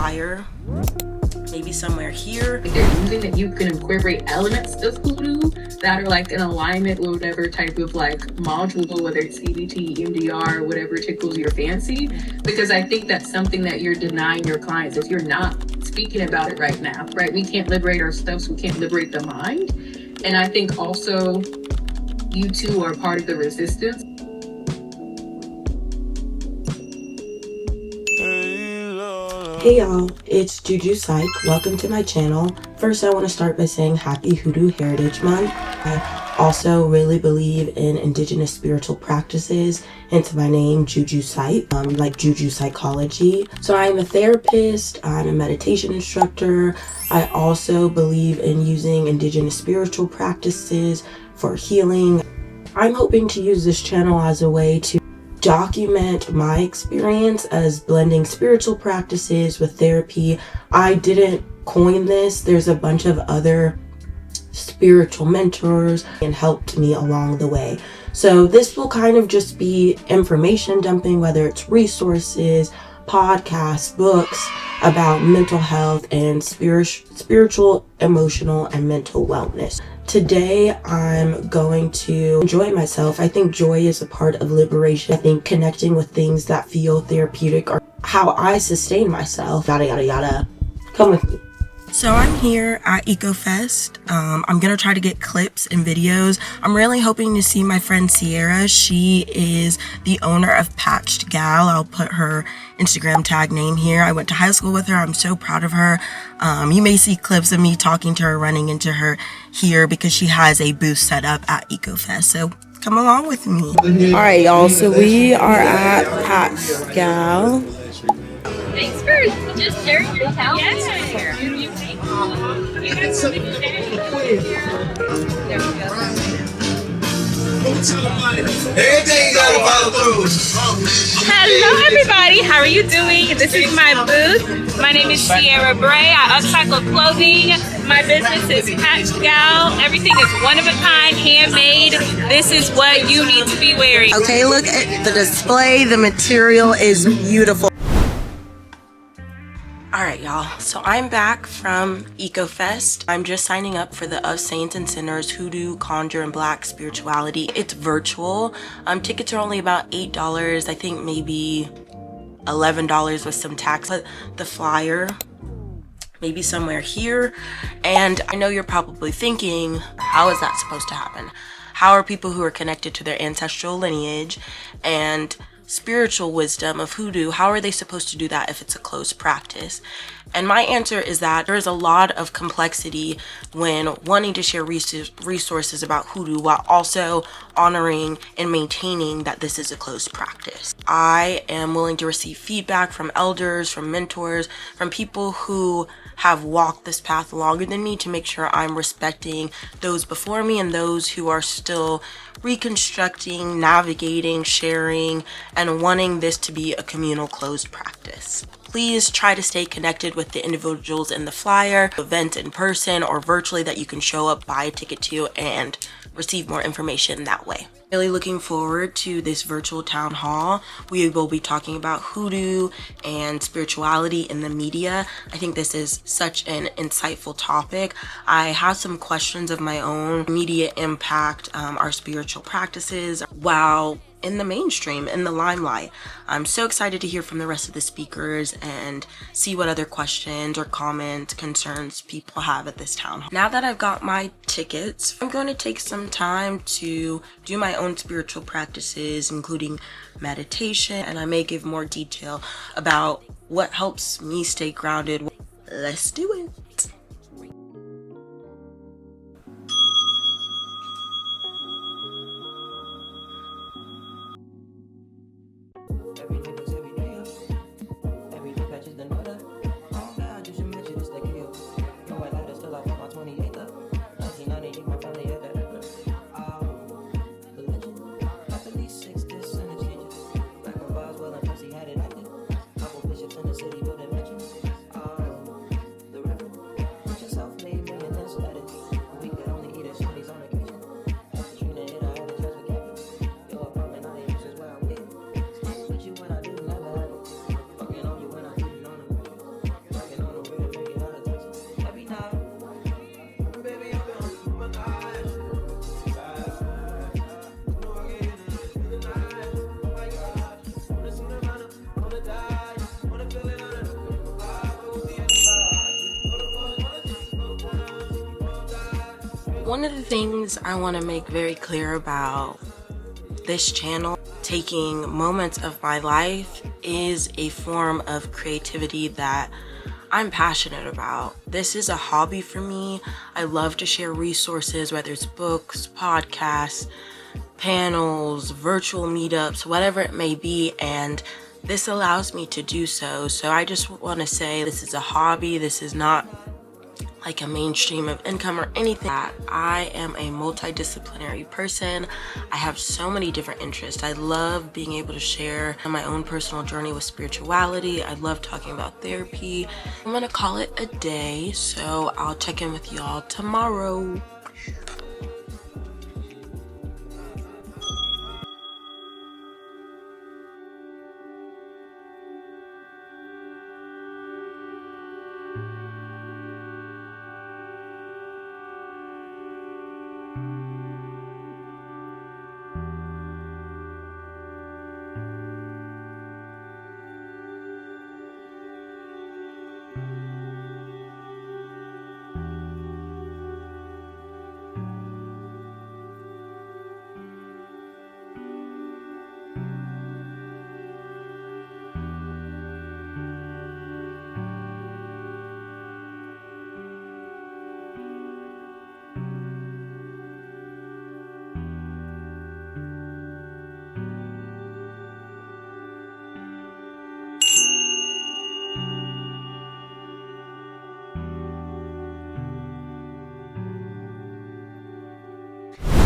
flyer, maybe somewhere here. They're using that you can incorporate elements of Hoodoo that are like in alignment with whatever type of like module, whether it's CBT, EMDR, whatever tickles your fancy. Because I think that's something that you're denying your clients if you're not speaking about it right now, right? We can't liberate our stuff, so we can't liberate the mind. And I think also you two are part of the resistance. Hey y'all, it's Juju Psych. Welcome to my channel. First, I want to start by saying happy Hoodoo Heritage Month. I also really believe in indigenous spiritual practices, hence my name, Juju Psych, like Juju Psychology. So I'm a therapist, I'm a meditation instructor. I also believe in using indigenous spiritual practices for healing. I'm hoping to use this channel as a way to document my experience as blending spiritual practices with therapy. I didn't coin this. There's a bunch of other spiritual mentors and helped me along the way. So this will kind of just be information dumping, whether it's resources, podcasts, books about mental health and spiritual, emotional, and mental wellness. Today, I'm going to enjoy myself. I think joy is a part of liberation. I think connecting with things that feel therapeutic are how I sustain myself. Yada, yada, yada. Come with me. So I'm here at EcoFest. I'm gonna try to get clips and videos. I'm really hoping to see my friend Sierra. She is the owner of Patched Gal. I'll put her Instagram tag name here. I went to high school with her. I'm so proud of her. You may see clips of me talking to her, running into her here because she has a booth set up at EcoFest. So come along with me. All right, y'all. So we are at Patched Gal. Thanks for just sharing your talent. Hello everybody, how are you doing? This is my booth. My name is Sierra Bray. I upcycle clothing. My business is Patched Gal. Everything is one of a kind, handmade. This is what you need to be wearing. Okay, look at the display. The material is beautiful. Alright y'all, so I'm back from EcoFest. I'm just signing up for the Of Saints and Sinners Hoodoo, Conjure, and Black Spirituality. It's virtual. Tickets are only about $8. I think maybe $11 with some tax. The flyer, maybe somewhere here. And I know you're probably thinking, how is that supposed to happen? How are people who are connected to their ancestral lineage and spiritual wisdom of hoodoo, how are they supposed to do that if it's a closed practice? And my answer is that there's a lot of complexity when wanting to share resources about hoodoo while also honoring and maintaining that this is a closed practice. I am willing to receive feedback from elders, from mentors, from people who have walked this path longer than me to make sure I'm respecting those before me and those who are still reconstructing, navigating, sharing, and wanting this to be a communal closed practice. Please try to stay connected with the individuals in the flyer, event in person or virtually that you can show up, buy a ticket to, and receive more information that way. Really looking forward to this virtual town hall. We will be talking about hoodoo and spirituality in the media. I think this is such an insightful topic. I have some questions of my own. Media impact our spiritual practices while in the mainstream, in the limelight. I'm so excited to hear from the rest of the speakers and see what other questions or comments, concerns people have at this town hall. Now that I've got my tickets, I'm going to take some time to do my own spiritual practices, including meditation, and I may give more detail about what helps me stay grounded. Let's do it. One of the things I want to make very clear about this channel, taking moments of my life is a form of creativity that I'm passionate about. This is a hobby for me. I love to share resources, whether it's books, podcasts, panels, virtual meetups, whatever it may be, and this allows me to do so. So I just want to say this is a hobby. This is not like a mainstream of income or anything. I am a multidisciplinary person. I have so many different interests. I love being able to share my own personal journey with spirituality. I love talking about therapy. I'm gonna call it a day, so I'll check in with y'all tomorrow.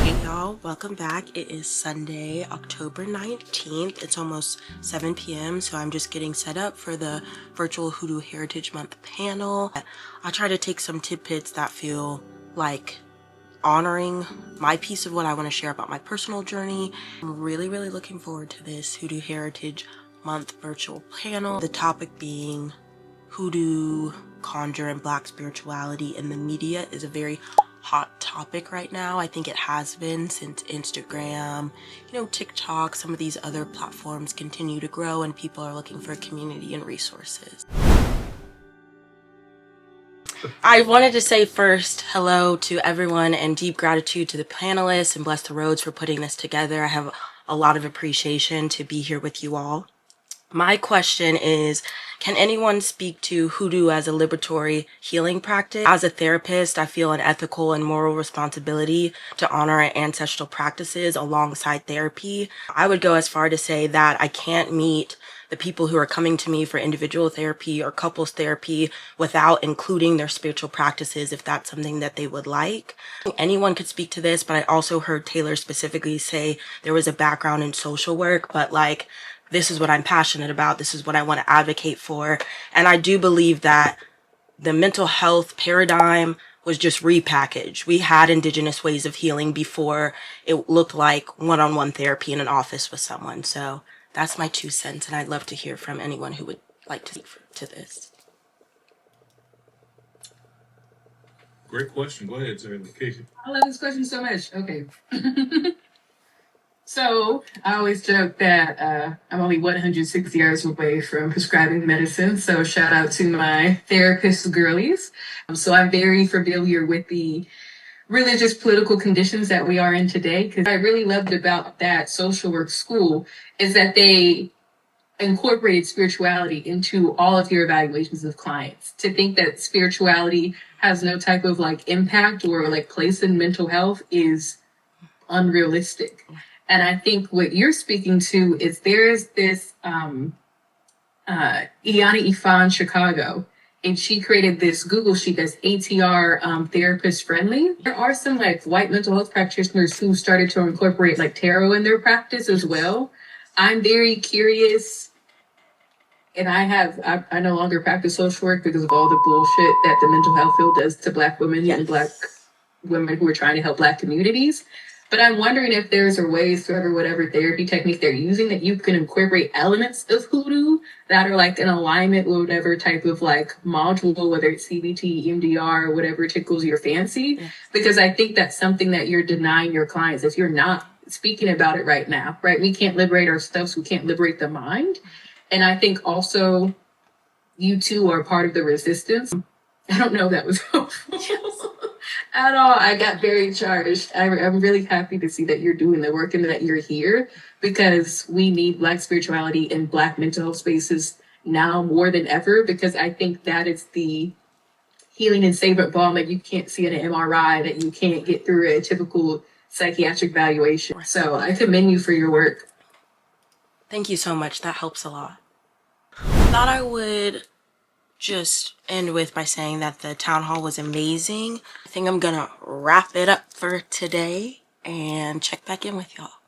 Hey y'all, welcome back. It is Sunday, October 19th. It's almost 7 p.m. so I'm just getting set up for the virtual Hoodoo Heritage Month panel. I'll try to take some tidbits that feel like honoring my piece of what I want to share about my personal journey. I'm really looking forward to this Hoodoo Heritage Month virtual panel. The topic being hoodoo, conjure, and Black spirituality in the media is a very hot topic right now. I think it has been since Instagram, TikTok, some of these other platforms continue to grow and people are looking for community and resources. I wanted to say first hello to everyone and deep gratitude to the panelists and Bless the Roads for putting this together. I have a lot of appreciation to be here with you all. My question is, can anyone speak to hoodoo as a liberatory healing practice? As a therapist, I feel an ethical and moral responsibility to honor our ancestral practices alongside therapy. I would go as far to say that I can't meet the people who are coming to me for individual therapy or couples therapy without including their spiritual practices if that's something that they would like. Anyone could speak to this, but I also heard Taylor specifically say there was a background in social work, but this is what I'm passionate about. This is what I want to advocate for. And I do believe that the mental health paradigm was just repackaged. We had indigenous ways of healing before it looked like one-on-one therapy in an office with someone. So that's my 2 cents. And I'd love to hear from anyone who would like to speak to this. Great question. Go ahead, sir. Casey. I love this question so much. Okay. So I always joke that I'm only 160 hours away from prescribing medicine. So shout out to my therapist girlies. So I'm very familiar with the religious political conditions that we are in today. Because what I really loved about that social work school is that they incorporated spirituality into all of your evaluations of clients. To think that spirituality has no type of impact or place in mental health is unrealistic. And I think what you're speaking to is there's this Iana Ifan Chicago, and she created this Google sheet that's ATR therapist friendly. There are some white mental health practitioners who started to incorporate tarot in their practice as well. I'm very curious, and I no longer practice social work because of all the bullshit that the mental health field does to Black women and Black women who are trying to help Black communities. But I'm wondering if there's ways through whatever therapy technique they're using that you can incorporate elements of hoodoo that are in alignment with whatever type of module, whether it's CBT, EMDR, whatever tickles your fancy. Yeah. Because I think that's something that you're denying your clients if you're not speaking about it right now, right? We can't liberate ourselves. We can't liberate the mind. And I think also you two are part of the resistance. I don't know if that was helpful. At all. I got very charged. I'm really happy to see that you're doing the work and that you're here because we need Black spirituality in Black mental health spaces now more than ever because I think that is the healing and savor balm that you can't see in an MRI, that you can't get through a typical psychiatric evaluation. So I commend you for your work. Thank you so much. That helps a lot. Thought I would just end with by saying that the town hall was amazing. I think I'm gonna wrap it up for today and check back in with y'all.